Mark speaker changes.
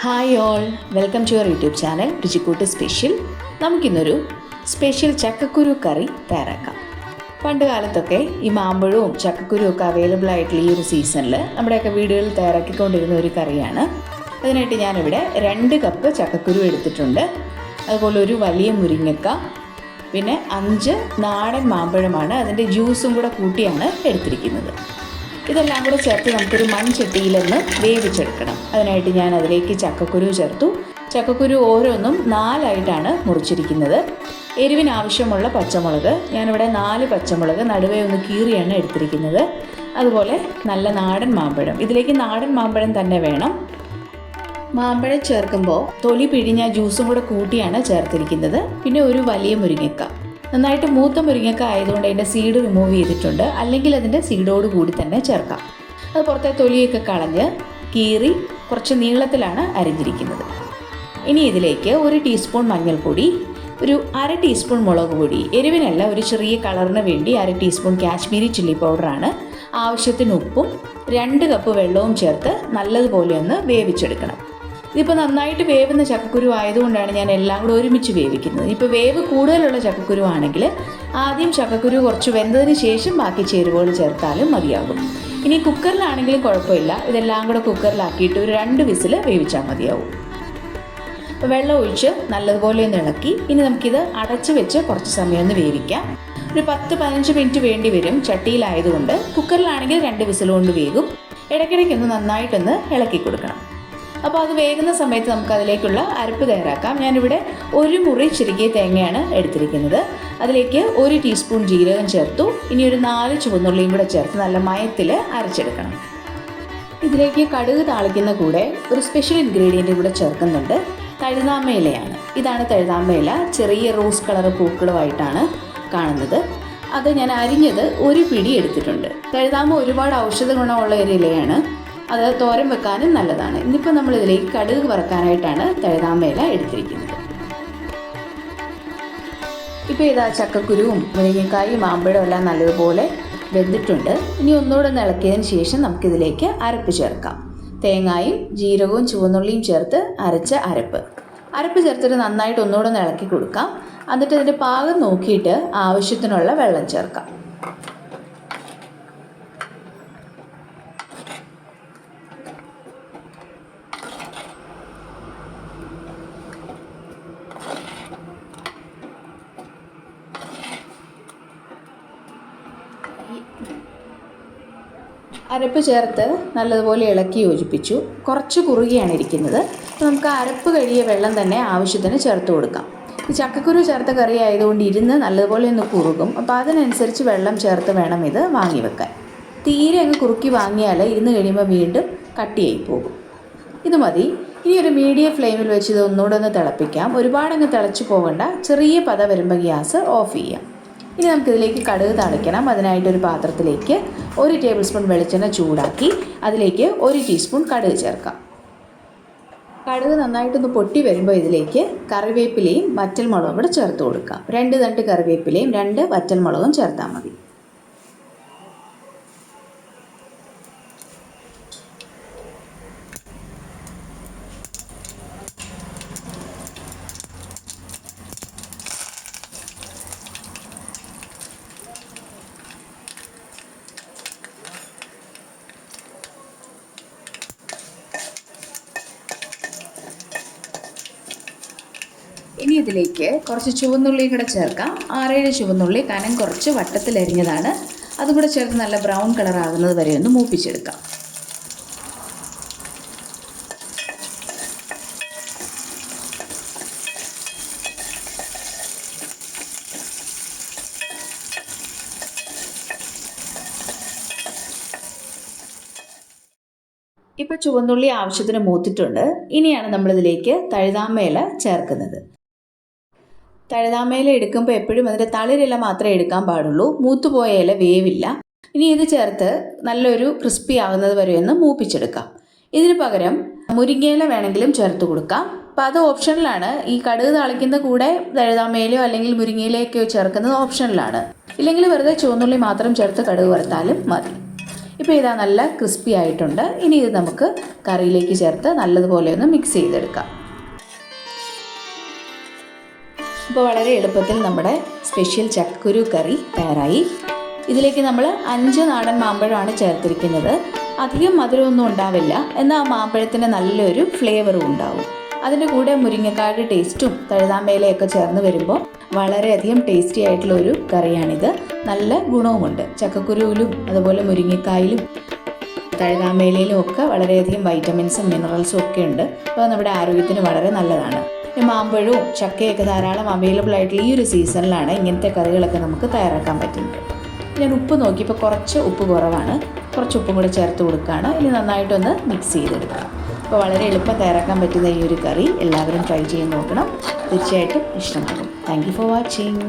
Speaker 1: Hi all, welcome to your YouTube channel Ruchikoottu special. നമുക്കിന്നൊരു special ചക്കക്കുരു കറി തയ്യാറാക്കാം. പണ്ട് കാലത്തൊക്കെ ഈ മാമ്പഴവും ചക്കക്കുരുവും ഒക്കെ അവൈലബിൾ ആയിട്ടുള്ള ഈ ഒരു സീസണിൽ നമ്മുടെയൊക്കെ വീടുകളിൽ തയ്യാറാക്കിക്കൊണ്ടിരുന്ന ഒരു കറിയാണ്. അതിനായിട്ട് ഞാനിവിടെ 2 കപ്പ് ചക്കക്കുരു എടുത്തിട്ടുണ്ട്. അതുപോലെ ഒരു വലിയ മുരിങ്ങക്ക, പിന്നെ 5 നാടൻ മാമ്പഴമാണ്. അതിൻ്റെ ജ്യൂസും കൂടെ കൂട്ടിയാണ് എടുത്തിരിക്കുന്നത്. ഇതെല്ലാം കൂടെ ചേർത്ത് നമുക്കൊരു മൺചട്ടിയിലൊന്ന് വേവിച്ചെടുക്കണം. അതിനായിട്ട് ഞാൻ അതിലേക്ക് ചക്കക്കുരു ചേർത്തു. ചക്കക്കുരു ഓരോന്നും 4 ആയിട്ടാണ് മുറിച്ചിരിക്കുന്നത്. എരിവിനാവശ്യമുള്ള പച്ചമുളക്, ഞാനിവിടെ 4 പച്ചമുളക് നടുവേ ഒന്ന് കീറിയാണ് എടുത്തിരിക്കുന്നത്. അതുപോലെ നല്ല നാടൻ മാമ്പഴം, ഇതിലേക്ക് നാടൻ മാമ്പഴം തന്നെ വേണം. മാമ്പഴം ചേർക്കുമ്പോൾ തൊലി പിഴിഞ്ഞ ജ്യൂസും കൂടെ കൂട്ടിയാണ് ചേർത്തിരിക്കുന്നത്. പിന്നെ ഒരു വലിയ മുരിങ്ങക്ക, നന്നായിട്ട് മൂത്ത മുരിങ്ങക്ക ആയതുകൊണ്ട് അതിൻ്റെ സീഡ് റിമൂവ് ചെയ്തിട്ടുണ്ട്. അല്ലെങ്കിൽ അതിൻ്റെ സീഡോട് കൂടി തന്നെ ചേർക്കാം. അത് പുറത്തെ തൊലിയൊക്കെ കളഞ്ഞ് കീറി കുറച്ച് നീളത്തിലാണ് അരിഞ്ഞിരിക്കുന്നത്. ഇനി ഇതിലേക്ക് 1 ടീസ്പൂൺ മഞ്ഞൾപ്പൊടി, ഒരു 1/2 ടീസ്പൂൺ മുളക് പൊടി, എരിവിനല്ല ഒരു ചെറിയ കളറിന് വേണ്ടി 1/2 ടീസ്പൂൺ കാശ്മീരി ചില്ലി പൗഡറാണ്, ആവശ്യത്തിന് ഉപ്പും 2 കപ്പ് വെള്ളവും ചേർത്ത് നല്ലതുപോലെ ഒന്ന് വേവിച്ചെടുക്കണം. ഇതിപ്പോൾ നന്നായിട്ട് വേവുന്ന ചക്കക്കുരു ആയതുകൊണ്ടാണ് ഞാൻ എല്ലാം കൂടെ ഒരുമിച്ച് വേവിക്കുന്നത്. ഇപ്പോൾ വേവ് കൂടുതലുള്ള ചക്കക്കുരു ആണെങ്കിൽ ആദ്യം ചക്കക്കുരു കുറച്ച് വെന്തതിന് ശേഷം ബാക്കി ചേരുവകൾ ചേർത്താലും മതിയാകും. ഇനി കുക്കറിലാണെങ്കിലും കുഴപ്പമില്ല, ഇതെല്ലാം കൂടെ കുക്കറിലാക്കിയിട്ട് ഒരു 2 വിസിൽ വേവിച്ചാൽ മതിയാവും. അപ്പോൾ വെള്ളം ഒഴിച്ച് നല്ലതുപോലെ ഒന്ന് ഇളക്കി ഇനി നമുക്കിത് അടച്ച് വെച്ച് കുറച്ച് സമയം ഒന്ന് വേവിക്കാം. ഒരു 10-15 മിനിറ്റ് വേണ്ടി വരും. ചട്ടിയിലായതുകൊണ്ട് കുക്കറിലാണെങ്കിൽ 2 വിസിൽ കൊണ്ട് വേകും. ഇടയ്ക്കിടയ്ക്കൊന്ന് നന്നായിട്ടൊന്ന് ഇളക്കി കൊടുക്കണം. അപ്പോൾ അത് വേകുന്ന സമയത്ത് നമുക്ക് അതിലേക്കുള്ള അരപ്പ് തയ്യാറാക്കാം. ഞാനിവിടെ 1 മുറി ചിരകിയ തേങ്ങയാണ് എടുത്തിരിക്കുന്നത്. അതിലേക്ക് 1 ടീസ്പൂൺ ജീരകം ചേർത്തു. ഇനി ഒരു 4 ചുവന്നുള്ളിയും കൂടെ ചേർത്ത് നല്ല മയത്തിൽ അരച്ചെടുക്കണം. ഇതിലേക്ക് കടുക് താളിക്കുന്ന കൂടെ ഒരു സ്പെഷ്യൽ ഇൻഗ്രീഡിയൻ്റ് കൂടെ ചേർക്കുന്നുണ്ട്. തഴുതാമ ഇലയാണ്. ഇതാണ് തഴുതാമ ഇല. ചെറിയ റോസ് കളർ പൂക്കളുമായിട്ടാണ് കാണുന്നത്. അത് ഞാൻ അരിഞ്ഞത് 1 പിടി എടുത്തിട്ടുണ്ട്. തഴുതാമ ഒരുപാട് ഔഷധ ഗുണമുള്ള ഒരു ഇലയാണ്. അത് തോരൻ വെക്കാനും നല്ലതാണ്. ഇന്നിപ്പോൾ നമ്മളിതിലേക്ക് കടുക് വറക്കാനായിട്ടാണ് തഴുതാമയില എടുത്തിരിക്കുന്നത്. ഇപ്പോൾ ഇതാ ചക്കക്കുരുവും മുരിങ്ങക്കായും മാമ്പഴവും എല്ലാം നല്ലതുപോലെ വെന്തിട്ടുണ്ട്. ഇനി ഒന്നുകൂടെ ഒന്ന് ഇളക്കിയതിന് ശേഷം നമുക്കിതിലേക്ക് അരപ്പ് ചേർക്കാം. തേങ്ങായും ജീരകവും ചുവന്നുള്ളിയും ചേർത്ത് അരച്ച അരപ്പ് ചേർത്തിട്ട് നന്നായിട്ട് ഒന്നുകൂടെ ഒന്ന് ഇളക്കി കൊടുക്കാം. എന്നിട്ട് ഇതിൻ്റെ പാകം നോക്കിയിട്ട് ആവശ്യത്തിനുള്ള വെള്ളം ചേർക്കാം. അരപ്പ് ചേർത്ത് നല്ലതുപോലെ ഇളക്കി യോജിപ്പിച്ചു. കുറച്ച് കുറുകിയാണ് ഇരിക്കുന്നത്. അപ്പോൾ നമുക്ക് അരപ്പ് കഴിയ വെള്ളം തന്നെ ആവശ്യത്തിന് ചേർത്ത് കൊടുക്കാം. ഈ ചക്കക്കുരു ചേർത്ത കറി ആയതുകൊണ്ട് ഇരുന്ന് നല്ലതുപോലെ ഒന്ന് കുറുകും. അപ്പോൾ അതിനനുസരിച്ച് വെള്ളം ചേർത്ത് വേണം ഇത് വാങ്ങി വെക്കാൻ. തീരെ അങ്ങ് കുറുക്കി വാങ്ങിയാൽ ഇരുന്ന് കഴിയുമ്പോൾ വീണ്ടും കട്ടിയായി പോകും. ഇത് മതി. ഇനി ഒരു മീഡിയം ഫ്ലെയിമിൽ വെച്ച് ഇത് ഒന്നുകൂടെ ഒന്ന് തിളപ്പിക്കാം. ഒരുപാടങ്ങ് തിളച്ച് പോകണ്ട. ചെറിയ പത വരുമ്പോൾ ഗ്യാസ് ഓഫ് ചെയ്യാം. ഇനി നമുക്കിതിലേക്ക് കടുക് താളിക്കണം. അതിനായിട്ടൊരു പാത്രത്തിലേക്ക് 1 ടേബിൾ സ്പൂൺ വെളിച്ചെണ്ണ ചൂടാക്കി അതിലേക്ക് 1 ടീസ്പൂൺ കടുക് ചേർക്കാം. കടുക് നന്നായിട്ടൊന്ന് പൊട്ടി വരുമ്പോൾ ഇതിലേക്ക് കറിവേപ്പിലയും വറ്റൽമുളകും കൂടെ ചേർത്ത് കൊടുക്കാം. 2 തണ്ട് കറിവേപ്പിലയും 2 വറ്റൽമുളകും ചേർത്താൽ മതി. ഇനി ഇതിലേക്ക് കുറച്ച് ചുവന്നുള്ളി കൂടെ ചേർക്കാം. 6-7 ചുവന്നുള്ളി കനം കുറച്ച് വട്ടത്തിലരിഞ്ഞതാണ്. അതുകൂടെ ചേർത്ത് നല്ല ബ്രൗൺ കളർ ആകുന്നത് വരെ ഒന്ന് മൂപ്പിച്ചെടുക്കാം. ഇപ്പോൾ ചുവന്നുള്ളി ആവശ്യത്തിന് മൂത്തിട്ടുണ്ട്. ഇനിയാണ് നമ്മളിതിലേക്ക് തഴുതാമയില ചേർക്കുന്നത്. തഴുതാമയില എടുക്കുമ്പോൾ എപ്പോഴും അതിൻ്റെ തളിരില മാത്രമേ എടുക്കാൻ പാടുള്ളൂ. മൂത്തുപോയ ഇല വേവില്ല. ഇനി ഇത് ചേർത്ത് നല്ലൊരു ക്രിസ്പി ആകുന്നത് വരെ ഒന്ന് മൂപ്പിച്ചെടുക്കാം. ഇതിന് പകരം മുരിങ്ങയില വേണമെങ്കിലും ചേർത്ത് കൊടുക്കാം. അപ്പോൾ അത് ഓപ്ഷനിലാണ്. ഈ കടുക് താളിക്കുന്ന കൂടെ തഴുതാമയിലയോ അല്ലെങ്കിൽ മുരിങ്ങയിലയൊക്കെയോ ചേർക്കുന്നത് ഓപ്ഷനിലാണ്. ഇല്ലെങ്കിൽ വെറുതെ ചുവന്നുള്ളി മാത്രം ചേർത്ത് കടുക് വറുത്താലും മതി. ഇപ്പോൾ ഇതാ നല്ല ക്രിസ്പി ആയിട്ടുണ്ട്. ഇനി ഇത് നമുക്ക് കറിയിലേക്ക് ചേർത്ത് നല്ലതുപോലെ ഒന്ന് മിക്സ് ചെയ്തെടുക്കാം. ഇപ്പോൾ വളരെ എളുപ്പത്തിൽ നമ്മുടെ സ്പെഷ്യൽ ചക്കക്കുരു കറി തയ്യാറായി. ഇതിലേക്ക് നമ്മൾ 5 നാടൻ മാമ്പഴമാണ് ചേർത്തിരിക്കുന്നത്. അധികം മധുരമൊന്നും ഉണ്ടാവില്ല, എന്നാൽ ആ മാമ്പഴത്തിന് നല്ലൊരു ഫ്ലേവറും ഉണ്ടാവും. അതിൻ്റെ കൂടെ മുരിങ്ങക്കായുടെ ടേസ്റ്റും തഴുതാമ്പയിലയൊക്കെ ചേർന്ന് വരുമ്പോൾ വളരെയധികം ടേസ്റ്റി ആയിട്ടുള്ള ഒരു കറിയാണിത്. നല്ല ഗുണവുമുണ്ട്. ചക്കക്കുരുവിലും അതുപോലെ മുരിങ്ങക്കായിലും തഴുതാമ്പയിലയിലും ഒക്കെ വളരെയധികം വൈറ്റമിൻസും മിനറൽസും ഒക്കെ ഉണ്ട്. അപ്പോൾ നമ്മുടെ ആരോഗ്യത്തിന് വളരെ നല്ലതാണ്. മാമ്പഴവും ചക്കയൊക്കെ ധാരാളം അവൈലബിൾ ആയിട്ടുള്ള ഈ ഒരു സീസണിലാണ് ഇങ്ങനത്തെ കറികളൊക്കെ നമുക്ക് തയ്യാറാക്കാൻ പറ്റുന്നത്. ഞാൻ ഉപ്പ് നോക്കിയപ്പോൾ കുറച്ച് ഉപ്പ് കുറവാണ്. കുറച്ച് ഉപ്പും കൂടെ ചേർത്ത് കൊടുക്കുകയാണ്. ഇനി നന്നായിട്ടൊന്ന് മിക്സ് ചെയ്തെടുക്കാം. അപ്പോൾ വളരെ എളുപ്പം തയ്യാറാക്കാൻ പറ്റുന്ന ഈ ഒരു കറി എല്ലാവരും ട്രൈ ചെയ്ത് നോക്കണം. തീർച്ചയായിട്ടും ഇഷ്ടമാകും. Thank you for watching.